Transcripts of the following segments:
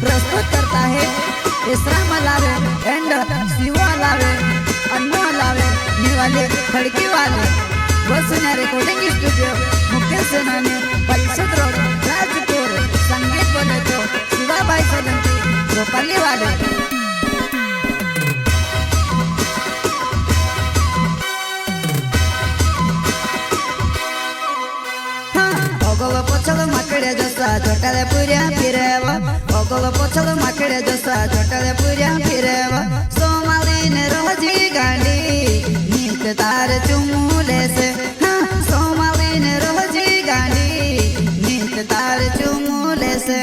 प्रस्तुत करता है इसराम लावे एंड शिवा लावे अन्नू लावे निवाले खड़की वाले वसुना रिकॉर्डिंग स्टूडियो मुख्य सेनानी पलसद रोड राजपुर संगीत बोले तो शिवा भाई सोलंकी गोपाली वाले ओगोलो पोचलो माकडे जसा छोटाले पुऱ्या फिरेवा ओगोलो पोचलो माकडे जसा छोटाले पुऱ्या फिरेवा सोमालीने रोजी गांडी नीत तार चुमुले से सोमालीने रोजी गांडी नीत तार चुमुले से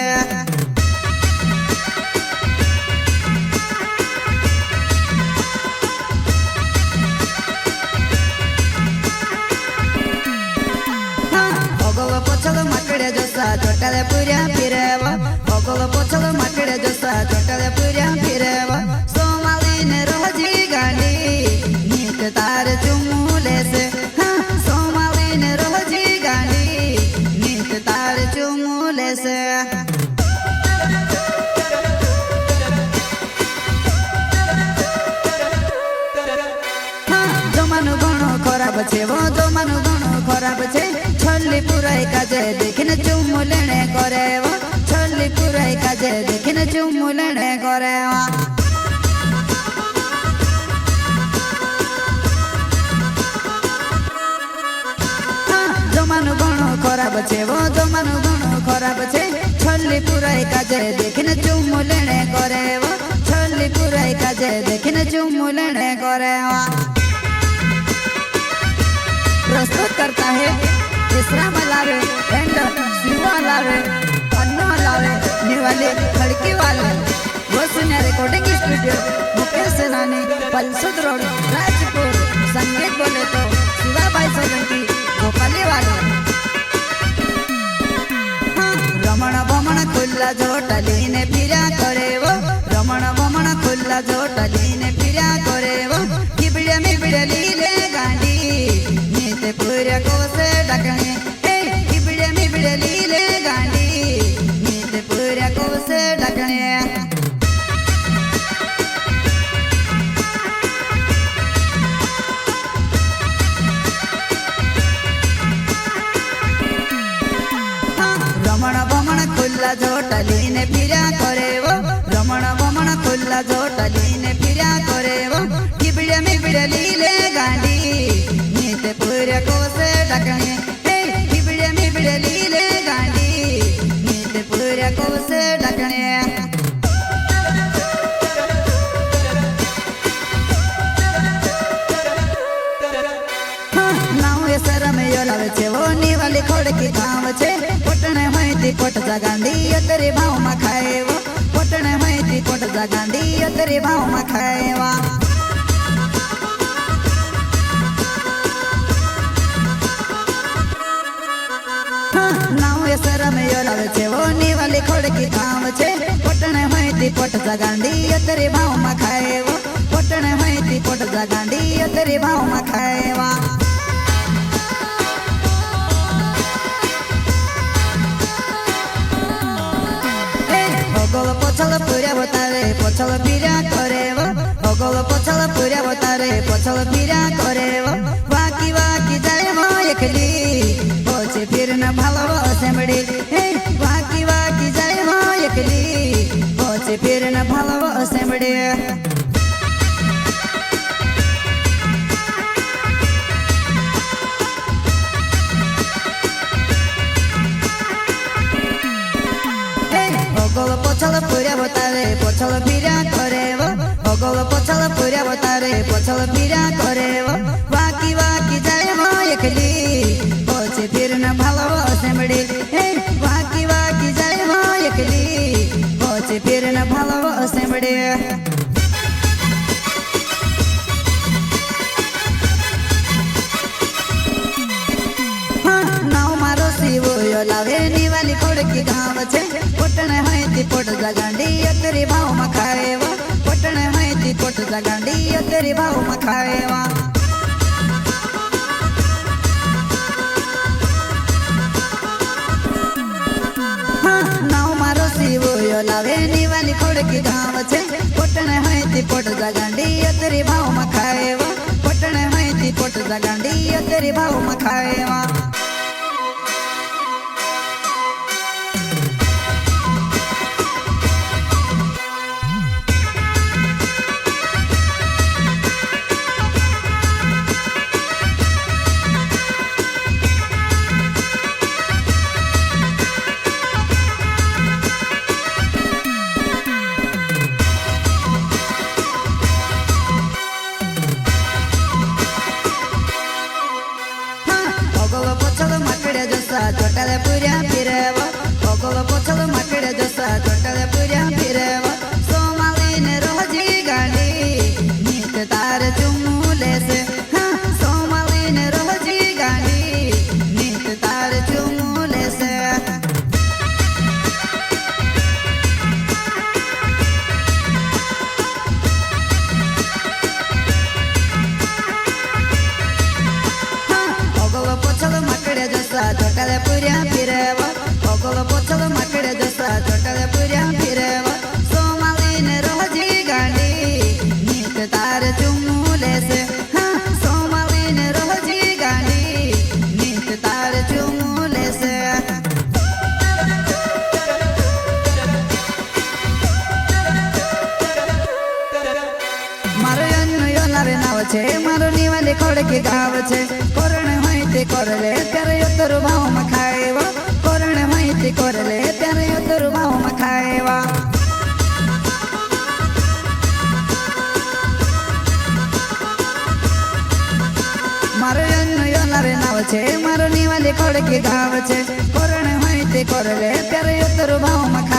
पोचलो माकडे जसा छोटाले पुऱ्या फिरेवा ओगोलो पोचलो माकडे जसा छोटाले पुऱ्या फिरेवा सोमालीने रोजी गांडी नीत तार चुमुले से सोमालीने रोजी गांडी नीत तार चुमुले से जमानो घणो खराब छे वो जमानो घणो खराब छे छल्ली पुराई काजे देखिने चुम्मु लेणे करे वो छल्ली पुराई काजे देखिने चुम्मु लेणे करे वो जमानो घणो खराब छे वो जमानो घणो खराब छे छल्ली पुराई काजे देखिने चुम्मु लेणे करे वो छल्ली पुराई काजे देखिने चुम्मु लेणे करे वो प्रस्तुत करता है इसराम लावे एंड शिवा लावे अन्नू लावे निवाले खड़की वाले वसुना रिकॉर्डिंग स्टूडियो मुख्य सेनानी पलसद रोड राजपुर संगीत बोले तो शिवा भाई सोलंकी गोपाली वाले रमण भमण खुल्ला जोटली ने फिरा करे वो रमण भमण खुल्ला जोटली ने फिरा करे वो किबड़े में बिड़ली ले गांडी नीते पूरे को से डकने किबड़े में बिड़ली ले गांडी नीते पूरे को से डकने रमण भमण खुल्ला जोटली ने फिरा करे वो रमण भमण खुल्ला जोटली ने फिरा करे वो किबड़े में बिड़ली ले गांडी नीते पूरे को से डकने किबड़े में बिड़ली ले गांडी नीते पूरे को से डकने लावे छे वो निवाली खड़की गाँव छे पोटने माहिती पोट जागांडी अतरी भाव में खाए वो पोटने माहिती पोट जागांडी अतरी भाव में खाए वा नाव सर में लावे छे वो निवाली खड़की गाँव छे पोटने माहिती पोट जागांडी अतरी भाव में खाए वो पोटने माहिती पोट जागांडी अतरी भाव में खाए वा ओगोलो पोचलो पुऱ्या बतारे पोचलो फिरा करे वो ओगोलो पोचलो पुऱ्या बतारे पोचलो फिरा करे वो वाकी वाकी जाए वो एकली पोचे फिर न भालो सेमड़ी वाकी वाकी जाए वो एकली पोचे फिर न भालो सेमड़ी ओगोलो पोचलो पुऱ्या बतारे पोचलो फिरा करे वो ओगोलो पोचलो पुऱ्या बतारे पोचलो फिरा करे वो वाकी वाकी जाए वो एकली पोचे फिर न भालो सेमड़ी वाकी वाकी जाए वो एकली पोचे फिर न भालो सेमड़ी नाव मारो शिवो लावे निवाली खड़की गाँव छे पोटने माहिती पोट जागांडी अतरी भाव में खाए वो पोटने माहिती पोट जागांडी अतरी भाव में खाए वा नाव मारो शिवो लावे निवाली ખોડકી ગામ છે પોટણે હોયથી પોટ જગાંડી અત્યારે ભાવમાં ખાયવા પોટણે હોયથી પોટ જગાંડી અત્યારે ભાવમાં ખાયવા ચોટાલે પૂર્યા ફિરેવા ઓગોલો પોછલો માકડે જોસા ચોટાલે પૂર્યા ફિરેવા સોમાલીને રોજી ગાંડી નીત તાર ચુમુ લેશે હા સોમાલીને રોજી ગાંડી નીત તાર ચુમુ લેશે ઓગોલો પોછલો માકડે જોસા ચોટાલે પૂર્યા ફિરેવા ઓગોલો પોછલો માકડે જોસા ચોટાલે પૂર્યા ફિરેવા સોમાલીને રોજી ગાંડી નીત તાર ચુમુ લેશે હા સોમાલીને રોજી ગાંડી નીત તાર ચુમુ લેશે મારો યન્નો યોલાવે નાવ છે મારો નિવાલે ખોડકી ગાવ છે કોરણ હોય તે કોરલે ત્યારે યોતર ભાવમાં ખાયવા કોરણ હોય તે કોરલે ત્યારે યોતર ભાવમાં ખાયવા મારો યન્નો યોલાવે નાવ છે મારો નિવાલે ખોડકી ગાવ છે કોરણ હોય તે કોરલે ત્યારે યોતર ભાવમાં